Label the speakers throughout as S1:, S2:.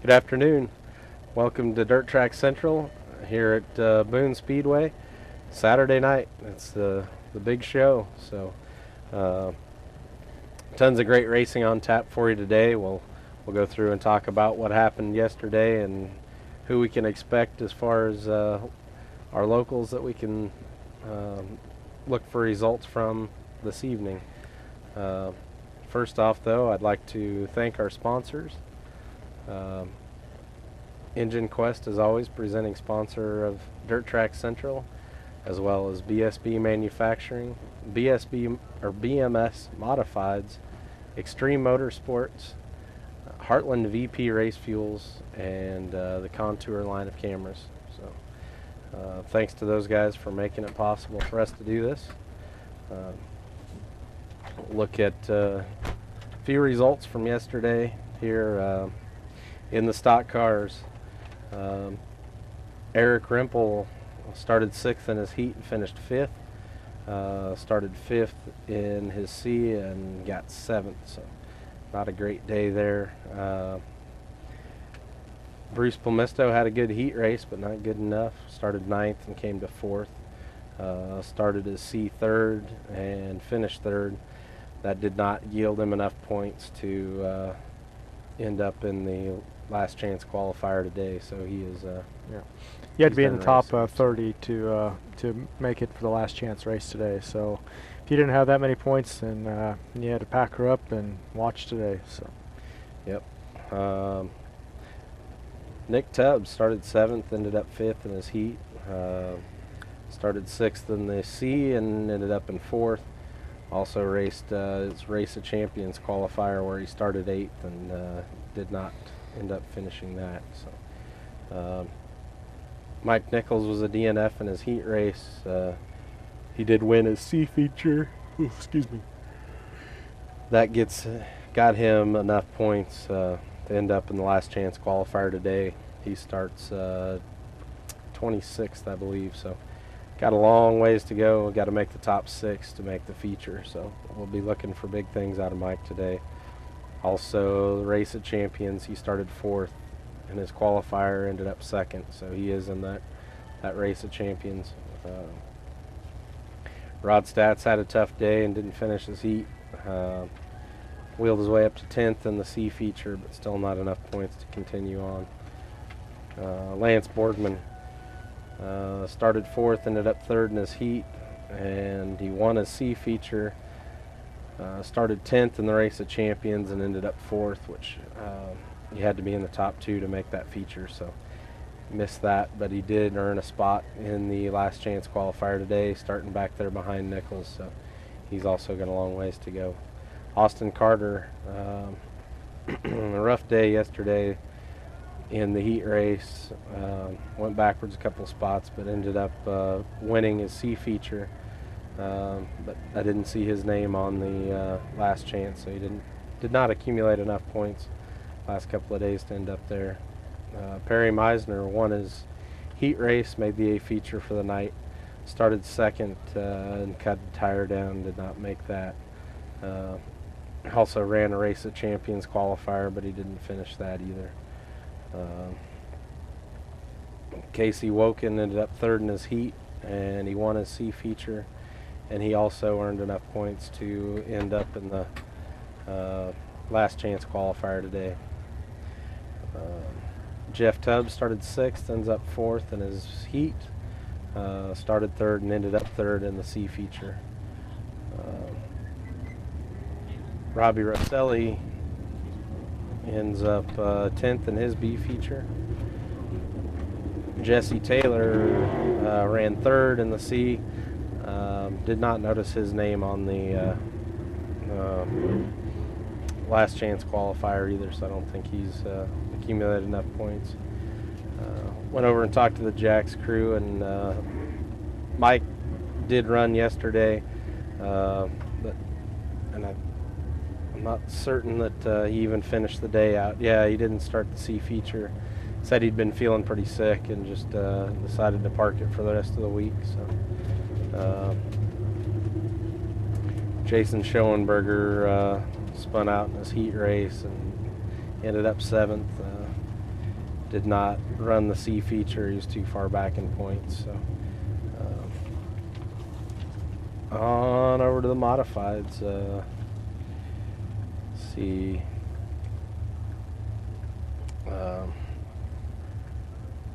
S1: Good afternoon. Welcome to Dirt Track Central here at Boone Speedway. Saturday night. It's the big show. So tons of great racing on tap for you today. We'll go through and talk about what happened yesterday and who we can expect as far as our locals that we can look for results from this evening. First off, though, I'd like to thank our sponsors. Engine Quest, as always, presenting sponsor of Dirt Track Central, as well as BSB Manufacturing, BSB or BMS Modifieds, Extreme Motorsports, Heartland VP Race Fuels, and the Contour line of cameras. So thanks to those guys for making it possible for us to do this. Look at a few results from yesterday here in the stock cars. Eric Rimple started 6th in his heat and finished 5th. Started 5th in his C and got 7th, so not a great day there. Bruce Palmisto had a good heat race, but not good enough. Started 9th and came to 4th. Started his C 3rd and finished 3rd. That did not yield him enough points to end up in the last chance qualifier today, so he is
S2: you had to be in the top 30 to make it for the last chance race today. So if you didn't have that many points, then you had to pack her up and watch today. So
S1: yep. Nick Tubbs started 7th, ended up 5th in his heat. Started 6th in the C and ended up in 4th. Also raced his Race of Champions qualifier where he started 8th and did not end up finishing that. So Mike Nichols was a DNF in his heat race. He did win his C feature. Ooh, excuse me. That got him enough points to end up in the last chance qualifier today. He starts 26th, I believe. So got a long ways to go. Got to make the top 6 to make the feature. So we'll be looking for big things out of Mike today. Also, the Race of Champions, he started 4th in his qualifier, ended up 2nd, so he is in that Race of Champions. Rod Stats had a tough day and didn't finish his heat. Wheeled his way up to 10th in the C feature, but still not enough points to continue on. Lance Boardman started 4th, ended up 3rd in his heat, and he won his C feature. Started 10th in the Race of Champions and ended up 4th, which you had to be in the top 2 to make that feature, so missed that, but he did earn a spot in the last chance qualifier today, starting back there behind Nichols, so he's also got a long ways to go. Austin Carter, a rough day yesterday in the heat race, went backwards a couple spots, but ended up winning his C feature. But I didn't see his name on the last chance, so he did not accumulate enough points last couple of days to end up there. Perry Meisner won his heat race, made the A feature for the night, started 2nd and cut the tire down, did not make that. Also ran a Race of Champions qualifier, but he didn't finish that either. Casey Woken ended up 3rd in his heat, and he won his C feature. And he also earned enough points to end up in the last chance qualifier today. Jeff Tubbs started 6th, ends up 4th in his heat. Started 3rd and ended up 3rd in the C feature. Robbie Rosselli ends up 10th in his B feature. Jesse Taylor ran 3rd in the C. Did not notice his name on the last chance qualifier either, so I don't think he's accumulated enough points. Went over and talked to the Jacks crew, and Mike did run yesterday, I'm not certain that he even finished the day out. Yeah, he didn't start the C feature. Said he'd been feeling pretty sick and just decided to park it for the rest of the week. So. Jason Schoenberger spun out in his heat race and ended up 7th. did not run the C feature. He was too far back in points. So on over to the modifieds. Let's see.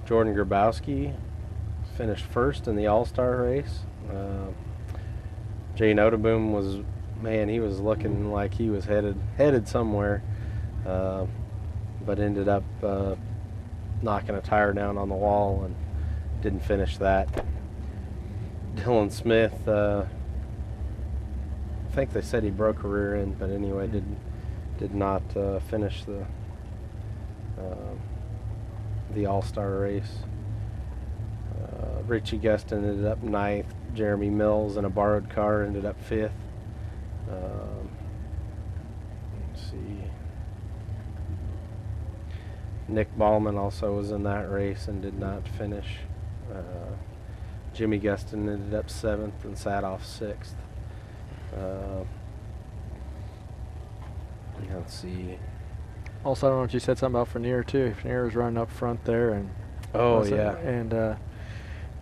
S1: Jordan Grabowski finished first in the All-Star race. Jay Notaboom was, man, he was looking like he was headed somewhere, but ended up knocking a tire down on the wall and didn't finish that. Dylan Smith, I think they said he broke a rear end, but anyway, did not finish the All-Star race. Richie Gustin ended up 9th. Jeremy Mills in a borrowed car ended up 5th. Let's see. Nick Ballman also was in that race and did not finish. Jimmy Gustin ended up 7th and sat off 6th. Let's see.
S2: Also, I don't know if you said something about Frenier too. Frenier was running up front there, and
S1: yeah,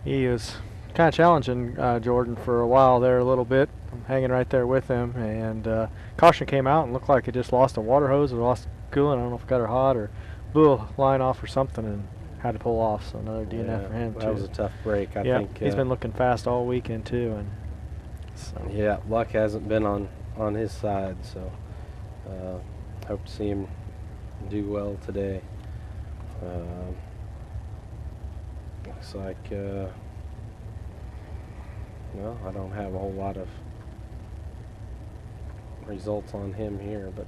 S2: he was kind of challenging Jordan for a while there, a little bit, hanging right there with him. And caution came out and looked like it just lost a water hose or lost coolant. I don't know if it got her hot or blew a line off or something and had to pull off. So another DNF for him too.
S1: That was a tough break. I think
S2: he's been looking fast all weekend too, and so.
S1: Yeah, luck hasn't been on his side. So hope to see him do well today. Looks like, well, I don't have a whole lot of results on him here, but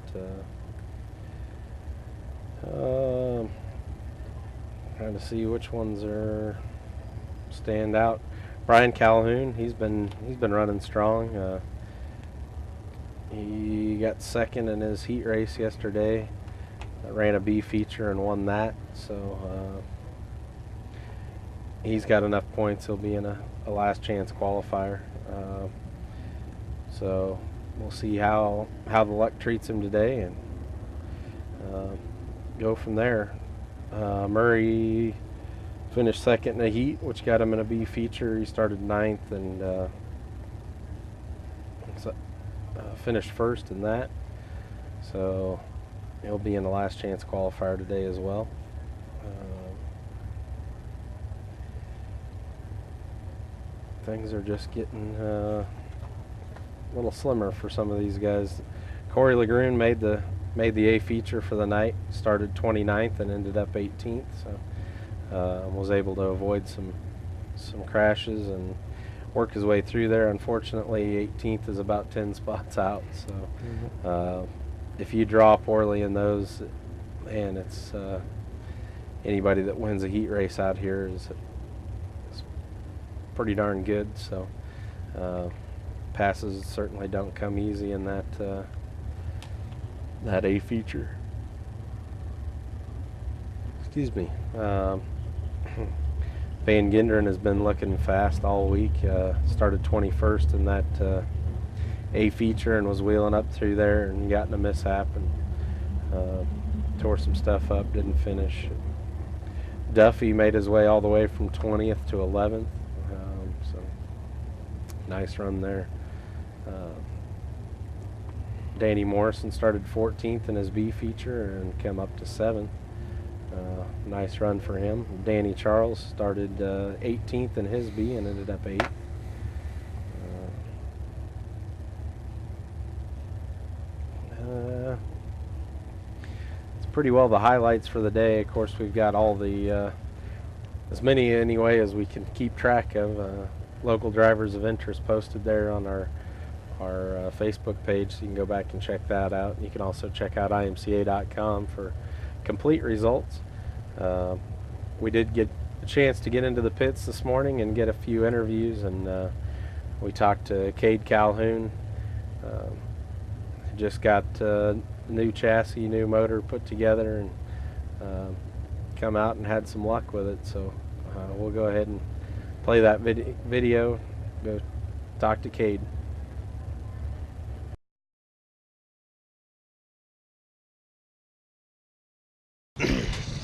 S1: trying to see which ones are stand out. Brian Calhoun, he's been running strong. He got 2nd in his heat race yesterday. Ran a B feature and won that, so he's got enough points. He'll be in a last chance qualifier. So we'll see how the luck treats him today and go from there. Murray finished 2nd in the heat, which got him in a B feature. He started 9th and finished 1st in that. So he'll be in the last chance qualifier today as well. Things are just getting a little slimmer for some of these guys. Corey Legrune made the A feature for the night, started 29th and ended up 18th, so was able to avoid some crashes and work his way through there. Unfortunately, 18th is about 10 spots out, so if you draw poorly in those, and it's anybody that wins a heat race out here is pretty darn good. So passes certainly don't come easy in that A feature. Excuse me. Van Genderen has been looking fast all week. Started 21st in that A feature and was wheeling up through there and got in a mishap and tore some stuff up, didn't finish. Duffy made his way all the way from 20th to 11th, so nice run there. Danny Morrison started 14th in his B feature and came up to 7th. Nice run for him. Danny Charles started 18th in his B and ended up 8th. It's pretty well the highlights for the day. Of course, we've got all the, as many anyway as we can keep track of, local drivers of interest posted there on our Facebook page, so you can go back and check that out. You can also check out imca.com for complete results. We did get a chance to get into the pits this morning and get a few interviews, and we talked to Cade Calhoun. Just got new chassis, new motor put together, and come out and had some luck with it. So we'll go ahead and play that video. Go talk to Cade.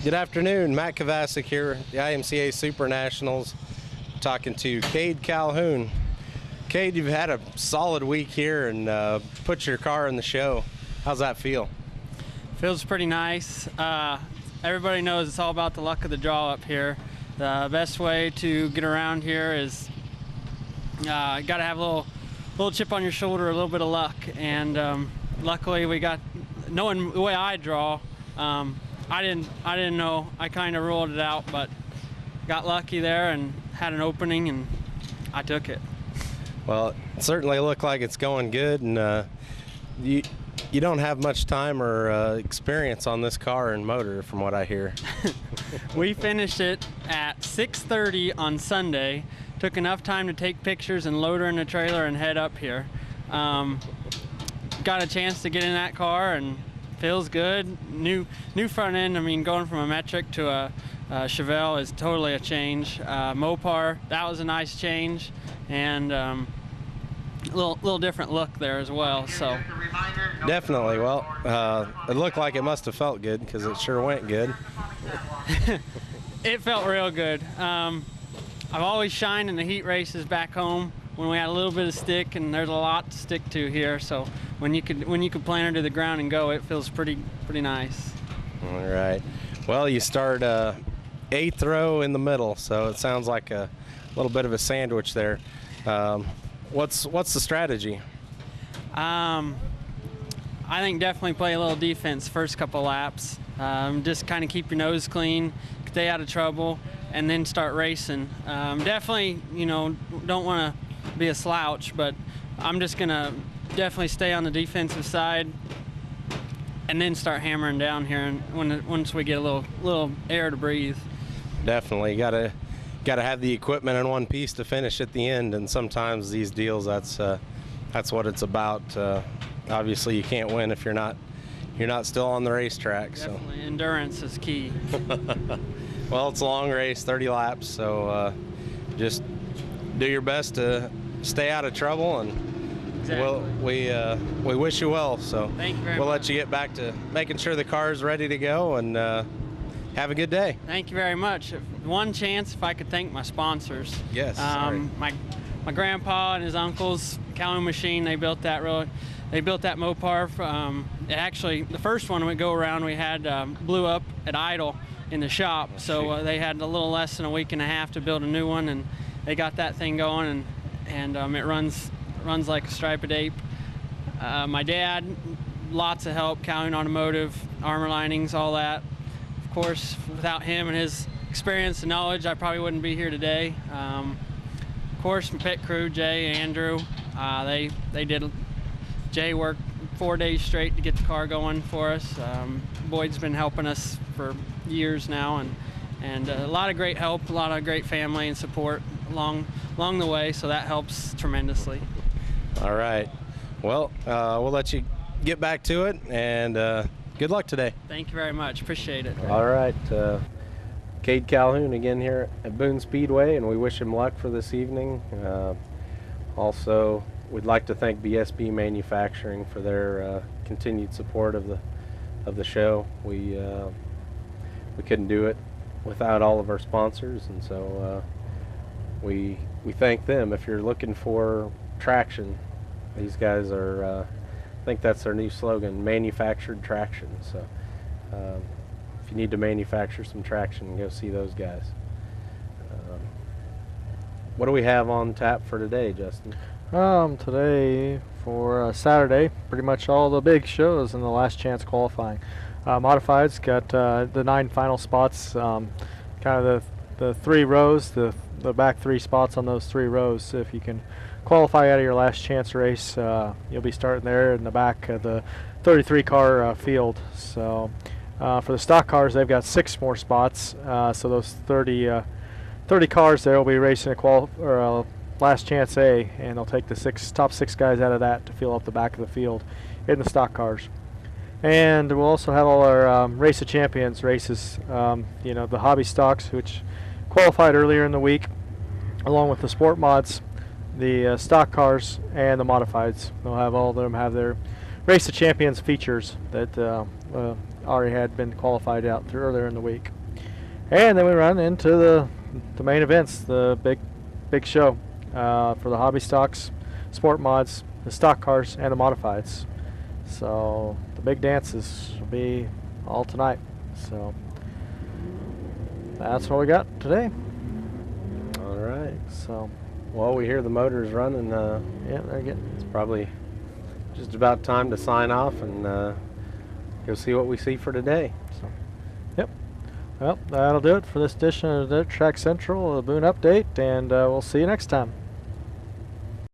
S1: Good afternoon, Matt Kovacic here, the IMCA Super Nationals, talking to Cade Calhoun. Cade, you've had a solid week here and put your car in the show. How's that feel?
S3: Feels pretty nice. Everybody knows it's all about the luck of the draw up here. The best way to get around here is got to have a little chip on your shoulder, a little bit of luck, and luckily we got, knowing the way I draw, I didn't know. I kind of ruled it out, but got lucky there and had an opening, and I took it.
S1: Well, it certainly looked like it's going good, and you don't have much time or experience on this car and motor, from what I hear.
S3: We finished it at 6:30 on Sunday. Took enough time to take pictures and load her in the trailer and head up here. Got a chance to get in that car and feels good. New front end. I mean, going from a metric to a Chevelle is totally a change. Mopar, that was a nice change, and little different look there as well. So
S1: definitely. Well, it looked like it must have felt good, because it sure went good.
S3: It felt real good. I've always shined in the heat races back home when we had a little bit of stick, and there's a lot to stick to here. So when you could plant her to the ground and go, it feels pretty nice.
S1: All right. Well, you start 8th row in the middle, so it sounds like a little bit of a sandwich there. What's the strategy? I
S3: think definitely play a little defense first couple laps. Just kind of keep your nose clean, stay out of trouble, and then start racing. Definitely, don't want to be a slouch, but I'm just gonna definitely stay on the defensive side, and then start hammering down here. And once we get a little air to breathe.
S1: Definitely gotta have the equipment in one piece to finish at the end. And sometimes these deals, that's what it's about. Obviously, you can't win if you're not still on the racetrack.
S3: Definitely, so endurance is key.
S1: Well, it's a long race, 30 laps, so just do your best to stay out of trouble, and
S3: exactly.
S1: we wish you well. So
S3: thank you very
S1: much.
S3: much.
S1: Let you get back to making sure the car is ready to go, and have a good day.
S3: Thank you very much. One chance, if I could thank my sponsors.
S1: Yes.
S3: My grandpa and his uncles, Calhoun Machine, they built that Mopar. Actually, the first one we go around, we had blew up at idle in the shop, so they had a little less than a week and a half to build a new one, and they got that thing going, and it runs like a striped ape. My dad, lots of help, Calhoun Automotive, Armor Linings, all that. Of course, without him and his experience and knowledge, I probably wouldn't be here today. Of course, my pit crew, Jay, Andrew, Jay worked 4 days straight to get the car going for us. Boyd's been helping us for years now, and a lot of great help, a lot of great family and support along the way, so that helps tremendously.
S1: All right. Well, we'll let you get back to it, and good luck today.
S3: Thank you very much. Appreciate it.
S1: All right. Cade Calhoun again here at Boone Speedway, and we wish him luck for this evening. Also, we'd like to thank BSB Manufacturing for their continued support of the show. We couldn't do it without all of our sponsors, and so we thank them. If you're looking for traction, these guys are, I think that's their new slogan, manufactured traction. So if you need to manufacture some traction, go see those guys. What do we have on tap for today, Justin?
S2: Today for Saturday, pretty much all the big shows in the last chance qualifying. Modifieds got the 9 final spots, kind of the 3 rows, the back 3 spots on those 3 rows. If you can qualify out of your last chance race, you'll be starting there in the back of the 33 car field. So for the stock cars, they've got 6 more spots. So those 30 cars there will be racing a last chance A, and they'll take the top 6 guys out of that to fill up the back of the field in the stock cars. And we'll also have all our Race of Champions races, the hobby stocks, which qualified earlier in the week, along with the sport mods, the stock cars, and the modifieds. They'll have all of them have their Race of Champions features that already had been qualified out through earlier in the week. And then we run into the main events, the big show for the hobby stocks, sport mods, the stock cars, and the modifieds. So the big dances will be all tonight. So that's what we got today.
S1: All right.
S2: So,
S1: Well, we hear the motors running.
S2: yeah, they're getting.
S1: It's probably just about time to sign off and go see what we see for today.
S2: So, yep. Well, that'll do it for this edition of Dirt Track Central, the Boone Update, and we'll see you next time.